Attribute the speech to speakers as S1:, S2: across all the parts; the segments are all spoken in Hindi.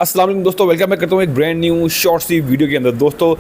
S1: अस्सलाम वालेकुम दोस्तों, वेलकम मैं करता हूँ एक ब्रांड न्यू शॉर्ट सी वीडियो के अंदर। दोस्तों,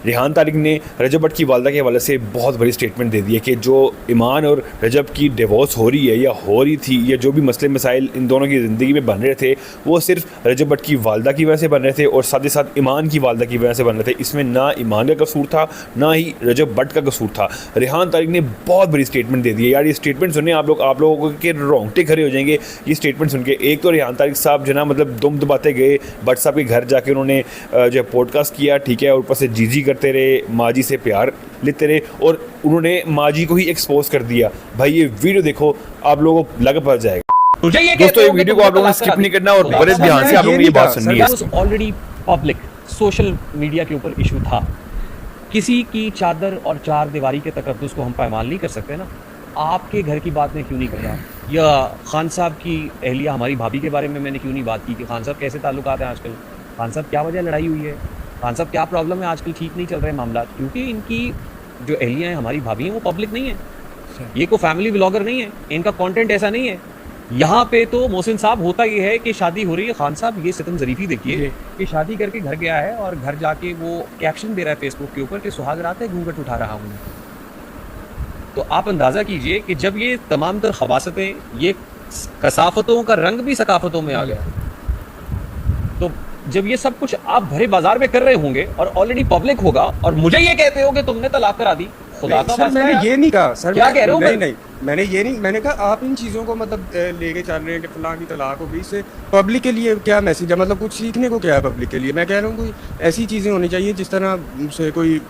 S1: रेहान तारिक ने रजब भट्ट की वालदा के हवाले से बहुत बड़ी स्टेटमेंट दे दी है कि जो ईमान और रजब की डिवोर्स हो रही है या हो रही थी, या जो भी मसले मसाइल इन दोनों की ज़िंदगी में बन रहे थे, वो सिर्फ रजब भट्ट की वालदा की वजह से बन रहे थे और साथ ही साथ ईमान की वालदा की वजह से बन रहे थे। इसमें ना ईमान का कसूर था, ना ही रजब भट्ट का कसूर था। रेहान तारिक ने बहुत बड़ी स्टेटमेंट दे दी है। यार, ये स्टेटमेंट सुने आप लोगों के रोंगटे खड़े हो जाएंगे ये स्टेटमेंट सुन के। एक तो रेहान तारिक साहब जो ना मतलब दुम दबाते गए भट्ट साहब के घर जाके, उन्होंने जो पॉडकास्ट किया, ठीक है, और ऊपर से जी करते रहे, माजी से प्यार लेते रहे और उन्होंने माजी को ही एक्सपोज कर दिया। भाई ये वीडियो देखो, आप लोगों को लग पड़ जाएगा। दोस्तों, ये वीडियो को आप लोगों ने स्किप नहीं करना और बड़े ध्यान से आप लोगों ने ये बात सुननी है।
S2: ऑलरेडी पब्लिक सोशल मीडिया के ऊपर इशू था। किसी की चादर और चार दीवारी के तकद्दुस को हम पायमाल नहीं कर सकते ना। आपके घर की बात मैं क्यों नहीं कर रहा, या खान साहब की अहलिया हमारी भाभी के बारे में मैंने क्यों नहीं बात की कि खान साहब कैसे ताल्लुकात हैं आजकल, खान साहब क्या वजह लड़ाई हुई है, खान साहब क्या प्रॉब्लम है, आजकल ठीक नहीं चल रहे मामला। क्योंकि इनकी जो अहलियाँ हैं, हमारी भाभी हैं, वो पब्लिक नहीं है, ये कोई फैमिली व्लॉगर नहीं है, इनका कंटेंट ऐसा नहीं है। यहाँ पे तो मोहसिन साहब होता ये है कि शादी हो रही है, खान साहब ये सितम ज़रीफ़ी देखिए कि शादी करके घर गया है और घर जाके वो कैप्शन दे रहा है फेसबुक के ऊपर कि सुहाग रात है घूंघट उठा रहा हूँ। तो आप अंदाज़ा कीजिए कि जब ये तमाम तर खबासतें, ये कसाफतों का रंग भी सकाफतों में आ गया, तो जब ये सब कुछ आप भरे बाजार में कर रहे होंगे और ऑलरेडी पब्लिक होगा और मुझे ये कहते हो कि तुमने तलाक करा दी, खुदा का
S3: सर मैंने ये नहीं कहा सर,
S2: क्या कह रहे हो?
S3: नहीं, मैंने ये नहीं, मैंने कहा आप इन चीज़ों को मतलब लेके चल रहे हैं कि फलां की तलाक हो गई, इससे पब्लिक के लिए क्या मैसेज है, मतलब कुछ सीखने को क्या है पब्लिक के लिए। मैं कह रहा हूँ कोई ऐसी चीज़ें होनी चाहिए जिस तरह से कोई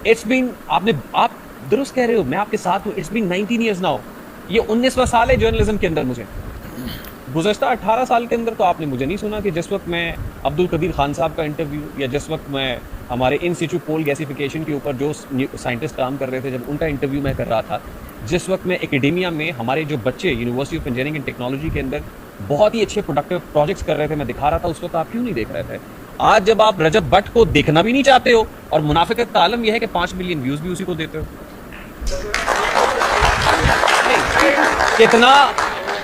S2: इट्स बीन, आप दुरुस्त कह रहे हो, मैं आपके साथ हूँ। इट्स बीन 19 ईयर्स नाउ, ये 19वां साल है जर्नलिज्म के अंदर। मुझे गुज़श्ता 18 साल के अंदर तो आपने मुझे नहीं सुना कि जिस वक्त मैं अब्दुल कदीर खान साहब का इंटरव्यू, या जिस वक्त मैं हमारे इन सिचु पोल गैसिफिकेशन के ऊपर जो साइंटिस्ट काम कर रहे थे, जब उनका इंटरव्यू मैं कर रहा था, जिस वक्त मैं एकेडेमिया में हमारे जो बच्चे university of engineering and technology के अंदर बहुत ही अच्छे प्रोडक्टिव प्रोजेक्ट्स कर रहे थे, मैं दिखा रहा था, उस वक्त आप क्यों नहीं देख रहे थे? आज जब आप रजब भट्ट को देखना भी नहीं चाहते हो और मुनाफिकत का आलम यह है कि 5 मिलियन व्यूज़ भी उसी को देते हो,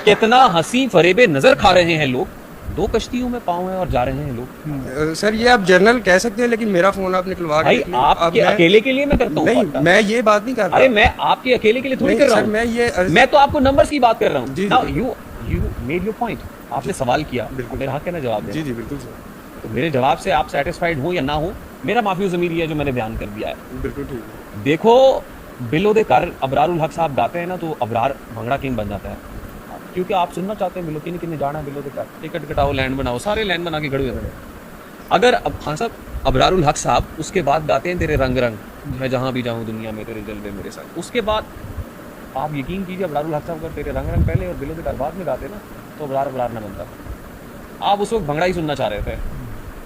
S2: कितना हंसी फरेबे नजर खा रहे हैं लोग। 2 कश्तियों में पाँव हैं और जा रहे हैं लोग।
S3: सर ये आप जर्नल कह सकते हैं, लेकिन मेरा फोन आप निकलवा
S2: भाई आपके अकेले के लिए मैं करता हूँ।
S3: नहीं, मैं ये बात नहीं कर रहा।
S2: अरे मैं आपके अकेले के लिए थोड़ी कर रहा हूँ, मैं तो आपको नंबर्स की बात कर रहा हूँ। Now you made your point, आपने सवाल किया, बिल्कुल मेरा हक है ना जवाब देना।
S3: जी बिल्कुल सर,
S2: तो मेरे जवाब से आप सेटिस्फाइड हो या ना हो, मेरा माफी ज़मीर है जो मैंने बयान कर दिया है।
S3: बिल्कुल ठीक है।
S2: देखो, बिलो दे कर अबरारुल हक साहब गाते हैं ना, तो अबरार भंगड़ा किंग बन जाता है, क्योंकि आप सुनना चाहते हैं बिलो किन्ने जाना है, बिलो दे कर टिकट कटाओ, लैंड बनाओ, सारे लैंड बना के खड़े हुए हैं। अगर अब खान साहब अबरारुल हक साहब उसके बाद गाते हैं तेरे रंग रंग, मैं जहाँ भी जाऊँ दुनिया में तेरे जलवे मेरे साथ, उसके बाद आप यकीन कीजिए अबरारुल हक साहब अगर तेरे रंग रंग पहले और बिलो दे कर बाद में गाते ना, तो अबरार ना बनता। आप उस वक्त भंगड़ा ही सुनना चाह रहे थे,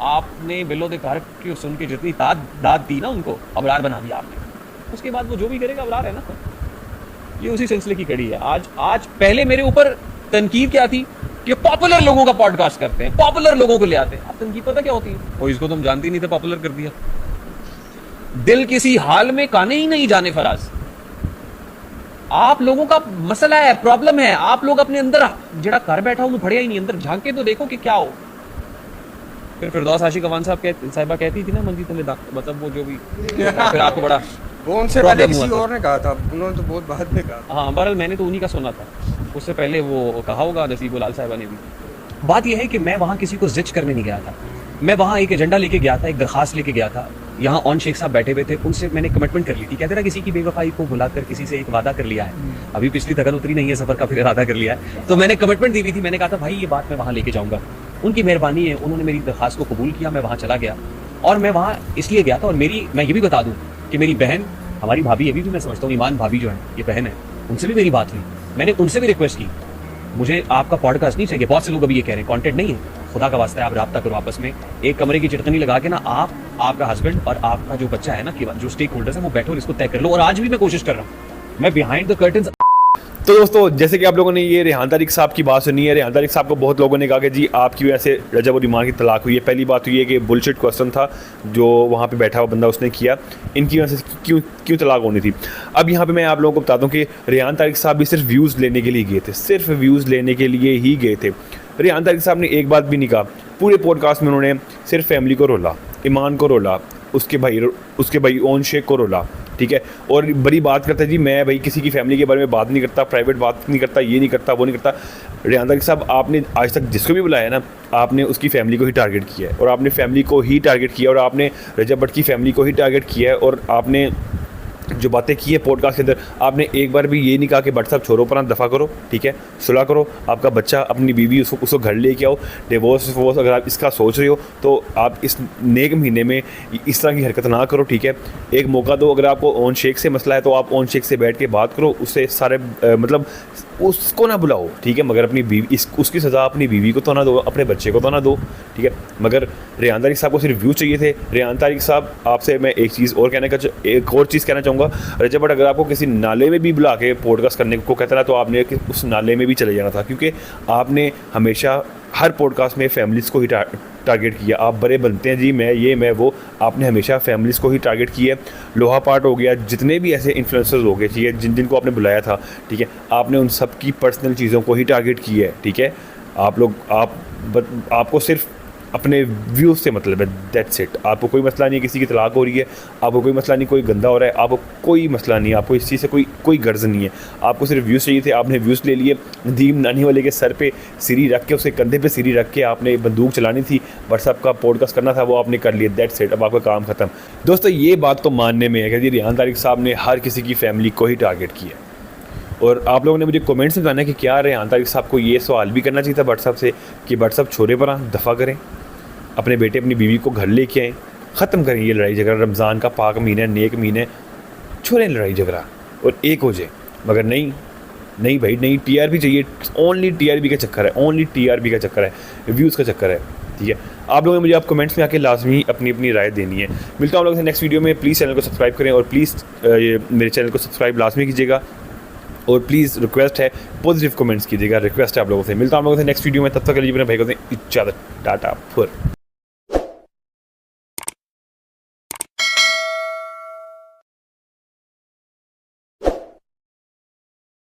S2: आपने बिलो दे कर की सुन के जितनी दाद दी ना, उनको अबरार बना दिया आपने। उसके बाद वो जो भी करेगा अबरार है ना। ये उसी सिलसिले की कड़ी है। आज पहले मेरे ऊपर तनकीद क्या थी कि पॉपुलर लोगों का पॉडकास्ट करते हैं, पॉपुलर लोगों को ले आते हैं। अब तनकीद पता क्या होती है? वो इसको तुम जानती नहीं थे, पॉपुलर कर दिया। दिल किसी हाल में काने ही नहीं जाने फराज। आप लोगों का मसला है, प्रॉब्लम है, आप लोग अपने अंदर जड़ा घर बैठा हूं बढ़िया ही नहीं, अंदर झांक के तो देखो कि क्या हो। फिर फिरदौस आशिक अवान साहिबा कहती थी ना, मंजी तुम्हें मतलब वो जो भी फिर आपको बड़ा
S3: वो उनसे पहले किसी और ने कहा था, उन्होंने तो बहुत बाद में कहा।
S2: हाँ, बहरहाल मैंने तो उन्हीं का सुना था, उससे पहले वो कहा होगा नसीबुल लाल साहिबा ने भी। बात यह है कि मैं वहाँ किसी को जिच करने नहीं गया था, मैं वहाँ एक एजेंडा लेके गया था, एक दरखास्त लेके गया था। यहाँ ऑन शेख साहब बैठे हुए थे, उनसे मैंने कमिटमेंट कर ली थी। कहते ना किसी की बेवफाई को भुलाकर किसी से एक वादा कर लिया है, अभी पिछली थकन उतरी नहीं है सफर का, फिर इरादा कर लिया है। तो मैंने कमिटमेंट दी हुई थी, मैंने कहा था भाई ये बात मैं वहाँ लेके जाऊँगा। उनकी मेहरबानी है, उन्होंने मेरी दरखास्त को कबूल किया, मैं वहाँ चला गया। और मैं वहाँ इसलिए गया था, और मैं ये भी बता दूँ कि मेरी बहन, हमारी भाभी, अभी भी मैं समझता हूँ ईमान भाभी जो है ये बहन है, उनसे भी मेरी बात हुई। मैंने उनसे भी रिक्वेस्ट की, मुझे आपका पॉडकास्ट नहीं चाहिए। बहुत से लोग अभी ये कह रहे हैं कंटेंट नहीं है, खुदा का वास्ता है आप रब्ता करो आपस में, एक कमरे की चिटकनी लगा के ना, आपका हस्बैंड और आपका जो बच्चा है ना, जो स्टेक होल्डर्स है, वो बैठो और इसको तय कर लो। और आज भी मैं कोशिश कर रहा हूँ, मैं बिहाइंड द कर्टन्स।
S1: तो दोस्तों, जैसे कि आप लोगों ने ये रेहान तारिक साहब की बात सुनी है, रेहान तारिक साहब को बहुत लोगों ने कहा कि जी आपकी वजह से रजब और ईमान की तलाक हुई है। पहली बात हुई है कि बुलशिट क्वेश्चन था जो वहाँ पे बैठा हुआ बंदा उसने किया, इनकी वजह से क्यों तलाक होनी थी। अब यहाँ पे मैं आप लोगों को बताता हूँ कि रेहान तारिक साहब भी सिर्फ व्यूज़ लेने के लिए गए थे, सिर्फ व्यूज़ लेने के लिए ही गए थे। रेहान तारिक साहब ने एक बात भी नहीं कहा पूरे पॉडकास्ट में उन्होंने सिर्फ फैमिली को रोला, ईमान को रोला, उसके भाई ओन शेख को रोला, ठीक है। और बड़ी बात करता है जी मैं भाई किसी की फैमिली के बारे में बात नहीं करता, प्राइवेट बात नहीं करता, ये नहीं करता, वो नहीं करता। रेहान तारिक साहब, आपने आज तक जिसको भी बुलाया ना, आपने उसकी फैमिली को ही टारगेट किया है, और आपने फैमिली को ही टारगेट किया, और आपने रजब भट्ट की फैमिली को ही टारगेट किया है। और आपने जो बातें की है पॉडकास्ट के अंदर, आपने एक बार भी ये नहीं कहा कि भट्ट साहब छोड़ो पर दफ़ा करो, ठीक है, सुलह करो, आपका बच्चा अपनी बीवी उसको घर लेके आओ, डिवोर्स अगर आप इसका सोच रहे हो तो आप इस नेक महीने में इस तरह की हरकत ना करो, ठीक है। एक मौका दो, अगर आपको ओन शेख से मसला है तो आप ओन शेख से बैठ के बात करो, उससे सारे मतलब उसको ना बुलाओ, ठीक है, मगर अपनी बीवी उसकी सज़ा अपनी बीवी को तो ना दो, अपने बच्चे को तो ना दो, ठीक है। मगर रेहान तारिक साहब को सिर्फ व्यू चाहिए थे। रेहान तारिक साहब, आपसे मैं एक और चीज़ कहना चाहूँगा, रजब भट्ट अगर आपको किसी नाले में भी बुला के पॉडकास्ट करने को कहता ना, तो आपने उस नाले में भी चले जाना था, क्योंकि आपने हमेशा हर पॉडकास्ट में फैमिलीज़ को ही टारगेट किया। आप बड़े बनते हैं जी, मैं वो, आपने हमेशा फैमिलीज़ को ही टारगेट किया। लोहा पार्ट हो गया, जितने भी ऐसे इन्फ्लुएंसर्स हो गए, ठीक है, जिनको आपने बुलाया था, ठीक है, आपने उन सब की पर्सनल चीज़ों को ही टारगेट किया है, ठीक है। आपको सिर्फ अपने व्यूज़ से मतलब है, दैट्स इट। आपको कोई मसला नहीं है किसी की तलाक हो रही है, आपको कोई मसला नहीं कोई गंदा हो रहा है, आपको कोई मसला नहीं है, आपको इस चीज़ से कोई गर्ज नहीं है, आपको सिर्फ व्यूज़ चाहिए थे। आपने व्यूज़ ले लिए, नदीम नानी वाले के सर पे सिरी रख के, उसके कंधे पे सिरी रख के आपने बंदूक चलानी थी, व्हाट्सएप का पॉडकास्ट करना था, वो आपने कर लिया, दैट्स इट। अब आपका काम ख़त्म। दोस्तों, ये बात तो मानने में है कि रेहान तारिक साहब ने हर किसी की फैमिली को ही टारगेट किया। और आप लोगों ने मुझे कमेंट्स में बताना कि क्या रेहान तारिक साहब को ये सवाल भी करना चाहिए था भट्ट साहब से कि भट्ट साहब छोरे पर दफ़ा करें, अपने बेटे अपनी बीवी को घर लेके आएँ, ख़त्म करें ये लड़ाई झगड़ा। रमज़ान का पाक महीना है, नेक महीना है, छोड़ें लड़ाई झगड़ा और एक हो जाए। मगर नहीं भाई, नहीं, टीआरपी चाहिए, ओनली टीआरपी का चक्कर है, ओनली टीआरपी का चक्कर है, व्यूज़ का चक्कर है, ठीक है। आप लोगों ने मुझे आप कमेंट्स में आके लाजमी अपनी राय देनी है। मिलता हूँ आप लोगों से नेक्स्ट वीडियो में। प्लीज़ चैनल को सब्सक्राइब करें, और प्लीज़ मेरे चैनल को सब्सक्राइब लाजमी कीजिएगा, और प्लीज़ रिक्वेस्ट है पॉजिटिव कमेंट्स कीजिएगा, रिक्वेस्ट है आप लोगों से। मिलता हूँ आप लोगों से नेक्स्ट वीडियो में, तब तक के लिए अपने भाई को दें इजाज़त, टाटा फुर।